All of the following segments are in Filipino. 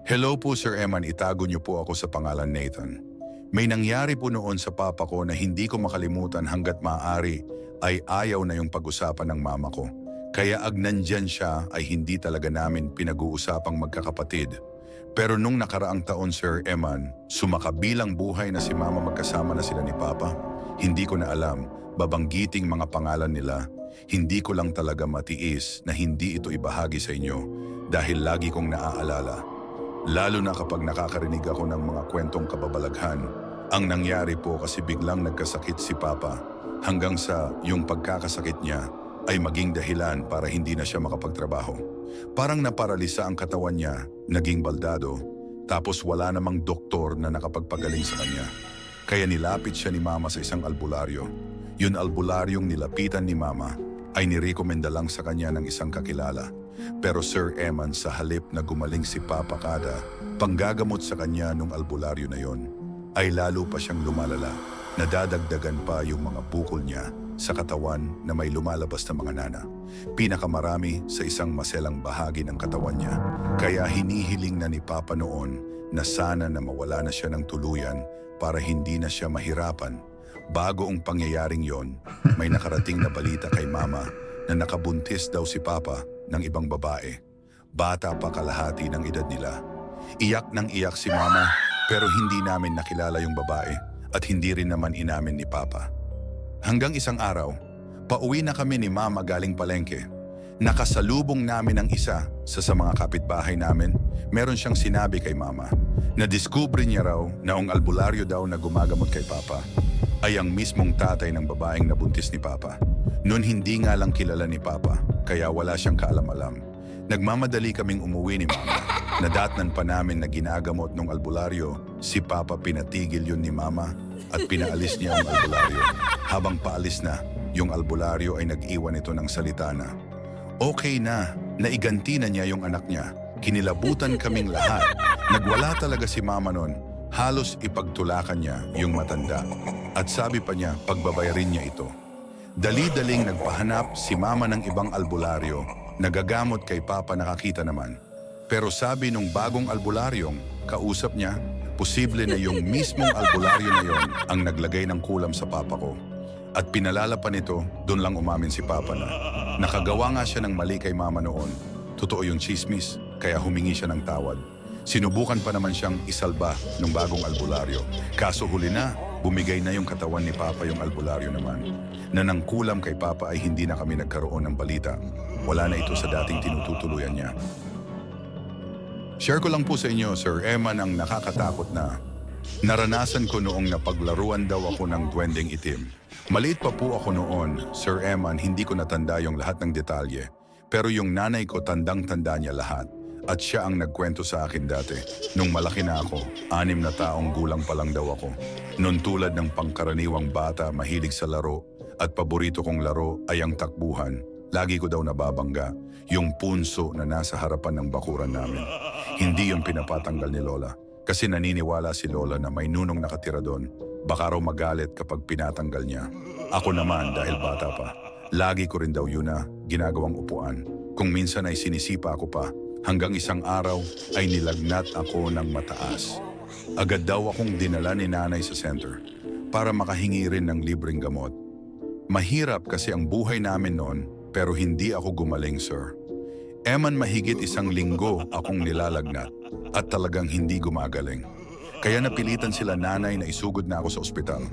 Hello po Sir Eman, itago niyo po ako sa pangalan Nathan. May nangyari po noon sa papa ko na hindi ko makalimutan hanggat maaari ay ayaw na yung pag-usapan ng mama ko. Kaya ag nandyan siya ay hindi talaga namin pinag-uusapang magkakapatid. Pero nung nakaraang taon Sir Eman, sumakabilang buhay na si mama magkasama na sila ni papa. Hindi ko na alam, babanggiting mga pangalan nila. Hindi ko lang talaga matiis na hindi ito ibahagi sa inyo dahil lagi kong naaalala. Lalo na kapag nakakarinig ako ng mga kwentong kababalaghan. Ang nangyari po kasi biglang nagkasakit si Papa hanggang sa yung pagkakasakit niya ay maging dahilan para hindi na siya makapagtrabaho. Parang naparalisa ang katawan niya, naging baldado, tapos wala namang doktor na nakapagpagaling sa kanya. Kaya nilapit siya ni Mama sa isang albularyo. Yun albularyong nilapitan ni Mama ay nirekomenda lang sa kanya ng isang kakilala. Pero Sir Eman, sa halip na gumaling si Papa kada, panggagamot sa kanya nung albularyo na yon, ay lalo pa siyang lumalala. Nadadagdagan pa yung mga bukol niya sa katawan na may lumalabas na mga nana. Pinakamarami sa isang maselang bahagi ng katawan niya. Kaya hinihiling na ni Papa noon na sana na mawala na siya ng tuluyan para hindi na siya mahirapan. Bago ang pangyayaring yon, may nakarating na balita kay Mama na nakabuntis daw si Papa ng ibang babae. Bata pa kalahati ng edad nila. Iyak nang iyak si Mama pero hindi namin nakilala yung babae at hindi rin naman inamin ni Papa. Hanggang isang araw, pauwi na kami ni Mama galing palengke. Nakasalubong namin ang isa sa mga kapitbahay namin. Meron siyang sinabi kay Mama. Nadiskubre niya raw na ang albularyo daw na gumagamot kay Papa ay ang mismong tatay ng babaeng nabuntis ni Papa. Noon hindi nga lang kilala ni Papa, kaya wala siyang kaalam-alam. Nagmamadali kaming umuwi ni Mama. Nadatnan pa namin na ginagamot ng albularyo, si Papa pinatigil yun ni Mama at pinaalis niya ang albularyo. Habang paalis na, yung albularyo ay nag-iwan ito ng salita na, "Okay na, naiganti na niya yung anak niya." Kinilabutan kaming lahat. Nagwala talaga si Mama noon. Halos ipagtulakan niya yung matanda. At sabi pa niya, pagbabayarin niya ito. Dali-daling nagpahanap si Mama ng ibang albularyo. Nagagamot kay Papa, nakakita naman. Pero sabi nung bagong albularyong kausap niya, posible na yung mismong albularyo na yon ang naglagay ng kulam sa Papa ko. At pinalala pa nito, doon lang umamin si Papa na nakagawa nga siya ng mali kay Mama noon. Totoo yung chismis, kaya humingi siya ng tawad. Sinubukan pa naman siyang isalba ng bagong albularyo. Kaso huli na, bumigay na yung katawan ni Papa yung albularyo naman. Na nang kulam kay Papa ay hindi na kami nagkaroon ng balita. Wala na ito sa dating tinututuluyan niya. Share ko lang po sa inyo, Sir Eman, ang nakakatakot na naranasan ko noong napaglaruan daw ako ng duwending itim. Maliit pa po ako noon, Sir Eman, hindi ko natanda yung lahat ng detalye. Pero yung nanay ko tandang-tanda niya lahat. At siya ang nagkwento sa akin dati. Nung malaki na ako, 6 na taong gulang pa lang daw ako. Noon tulad ng pangkaraniwang bata, mahilig sa laro. At paborito kong laro ay ang takbuhan. Lagi ko daw nababangga yung punso na nasa harapan ng bakuran namin. Hindi yung pinapatanggal ni Lola. Kasi naniniwala si Lola na may nunong nakatira doon. Baka raw magalit kapag pinatanggal niya. Ako naman dahil bata pa. Lagi ko rin daw yun na ginagawang upuan. Kung minsan ay sinisipa ako pa. Hanggang isang araw ay nilagnat ako ng mataas. Agad daw akong dinala ni nanay sa center para makahingi rin ng libreng gamot. Mahirap kasi ang buhay namin noon pero hindi ako gumaling, sir. Eman, mahigit 1 linggo akong nilalagnat at talagang hindi gumagaling. Kaya napilitan sila nanay na isugod na ako sa ospital.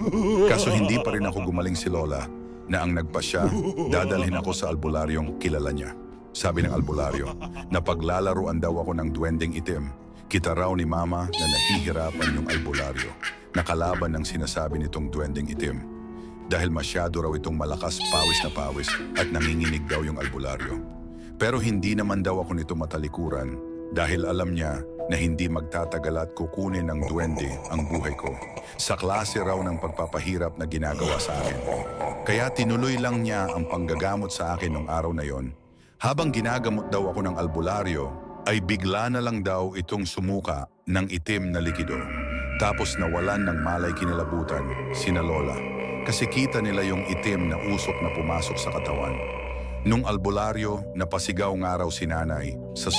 Kaso hindi pa rin ako gumaling si Lola na ang nagpasya, dadalhin ako sa albularyong kilala niya. Sabi ng albularyo, na paglalaruan daw ako ng duwending itim. Kita raw ni Mama na nahihirapan yung albularyo. Nakalaban ng sinasabi nitong duwending itim. Dahil masyado raw itong malakas, pawis na pawis at nanginginig daw yung albularyo. Pero hindi naman daw ako nito matalikuran dahil alam niya na hindi magtatagal at kukunin ng duwende ang buhay ko. Sa klase raw ng pagpapahirap na ginagawa sa akin. Kaya tinuloy lang niya ang panggagamot sa akin nung araw na yon. Habang ginagamot daw ako ng albularyo, ay bigla na lang daw itong sumuka ng itim na likido. Tapos nawalan ng malay kinilabutan sina Lola. Kasi kita nila yung itim na usok na pumasok sa katawan. Nung albularyo, napasigaw nga raw si nanay sa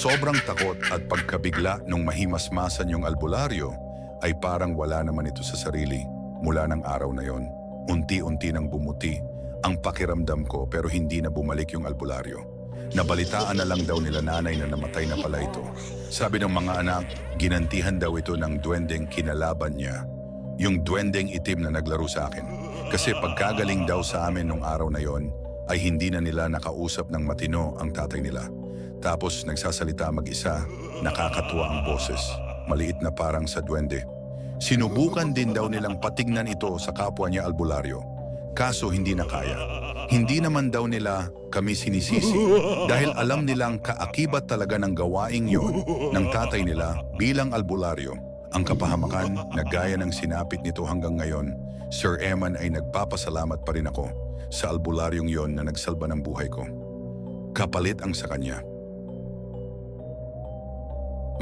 sobrang takot at pagkabigla nung mahimasmasan yung albularyo, ay parang wala naman ito sa sarili. Mula ng araw na yon, unti-unti nang bumuti ang pakiramdam ko pero hindi na bumalik yung albularyo. Nabalitaan na lang daw nila nanay na namatay na pala ito. Sabi ng mga anak, ginantihan daw ito ng duwendeng kinalaban niya. Yung duwendeng itim na naglaro sa akin. Kasi pagkagaling daw sa amin nung araw na yon, ay hindi na nila nakausap ng matino ang tatay nila. Tapos nagsasalita mag-isa, nakakatuwa ang boses. Maliit na parang sa duwende. Sinubukan din daw nilang patignan ito sa kapwa niya albularyo. Kaso hindi na kaya. Hindi naman daw nila kami sinisisi dahil alam nilang kaakibat talaga ng gawaing yon ng tatay nila bilang albularyo. Ang kapahamakan na gaya ng sinapit nito hanggang ngayon, Sir Eman ay nagpapasalamat pa rin ako sa albularyong yon na nagsalba ng buhay ko. Kapalit ang sa kanya.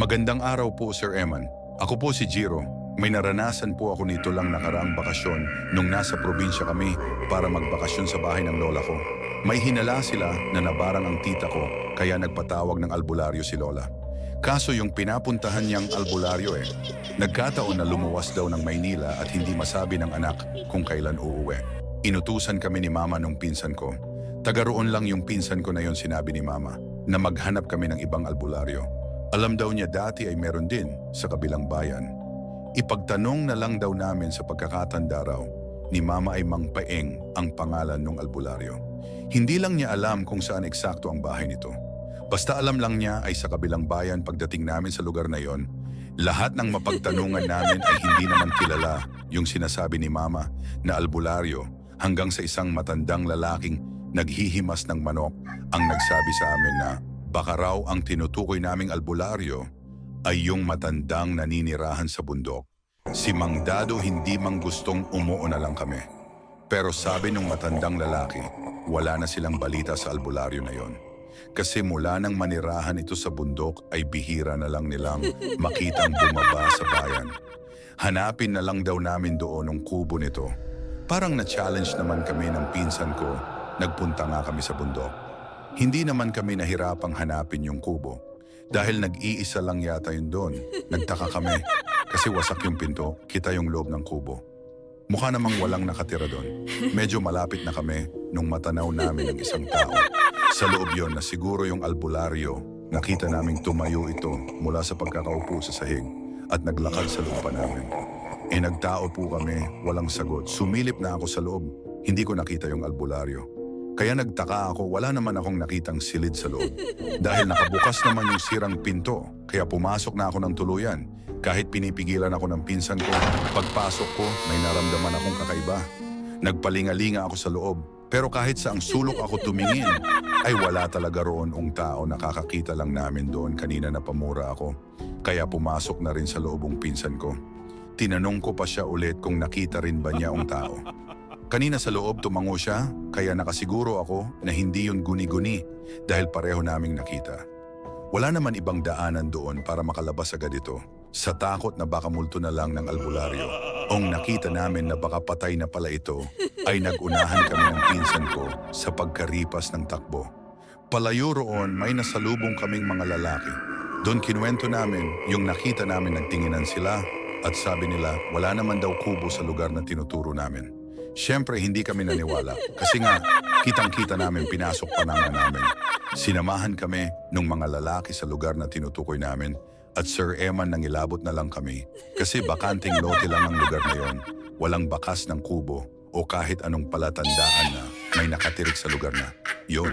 Magandang araw po, Sir Eman. Ako po si Jiro. May naranasan po ako nito lang nakaraang bakasyon nung nasa probinsya kami para magbakasyon sa bahay ng lola ko. May hinala sila na nabarang ang tita ko kaya nagpatawag ng albularyo si lola. Kaso yung pinapuntahan niyang albularyo nagkataon na lumuwas daw ng Maynila at hindi masabi ng anak kung kailan uuwi. Inutusan kami ni mama nung pinsan ko. Taga roon lang yung pinsan ko na yon, sinabi ni mama na maghanap kami ng ibang albularyo. Alam daw niya dati ay meron din sa kabilang bayan. Ipagtanong na lang daw namin sa pagkakatanda raw ni mama ay Mang Paeng ang pangalan ng albularyo. Hindi lang niya alam kung saan eksakto ang bahay nito. Basta alam lang niya ay sa kabilang bayan. Pagdating namin sa lugar na yon, lahat ng mapagtanungan namin ay hindi naman kilala yung sinasabi ni mama na albularyo, hanggang sa isang matandang lalaking naghihimas ng manok ang nagsabi sa amin na baka raw ang tinutukoy naming albularyo ay yung matandang naninirahan sa bundok. Si Mang Dado hindi mang gustong umuo na lang kami. Pero sabi nung matandang lalaki, wala na silang balita sa albularyo na yon. Kasi mula nang manirahan ito sa bundok ay bihira na lang nilang makitang bumaba sa bayan. Hanapin na lang daw namin doon ang kubo nito. Parang na-challenge naman kami ng pinsan ko, nagpunta nga kami sa bundok. Hindi naman kami nahirapang hanapin yung kubo. Dahil nag-iisa lang yata yun doon. Nagtaka kami kasi wasak yung pinto, kita yung loob ng kubo. Mukha namang walang nakatira doon. Medyo malapit na kami nung matanaw namin ang isang tao. Sa loob yon na siguro yung albularyo, nakita naming tumayo ito mula sa pagkakaupo sa sahig at naglakad sa lupa namin. Nagtao po kami, walang sagot. Sumilip na ako sa loob. Hindi ko nakita yung albularyo. Kaya nagtaka ako, wala naman akong nakitang silid sa loob. Dahil nakabukas naman yung sirang pinto, kaya pumasok na ako ng tuluyan. Kahit pinipigilan ako ng pinsan ko, pagpasok ko, may naramdaman akong kakaiba. Nagpalingalinga ako sa loob, pero kahit saang sulok ako tumingin, ay wala talaga roon ang tao. Nakakakita lang namin doon kanina na pamura ako. Kaya pumasok na rin sa loob ang pinsan ko. Tinanong ko pa siya ulit kung nakita rin ba niya ang tao. Kanina sa loob tumango siya, kaya nakasiguro ako na hindi yun guni-guni dahil pareho naming nakita. Wala naman ibang daanan doon para makalabas agad ito. Sa takot na baka multo na lang ng albularyo, ong nakita namin na baka patay na pala ito, ay nagunahan kami ng pinsan ko sa pagkaripas ng takbo. Palayo roon may nasalubong kaming mga lalaki. Doon kinuwento namin yung nakita namin, nagtinginan sila at sabi nila wala naman daw kubo sa lugar na tinuturo namin. Siyempre, hindi kami naniwala kasi nga, kitang-kita namin pinasok pa namin. Sinamahan kami ng mga lalaki sa lugar na tinutukoy namin at Sir Eman nangilabot na lang kami kasi bakanting lote lang ang lugar na yon. Walang bakas ng kubo o kahit anong palatandaan na may nakatirik sa lugar na yun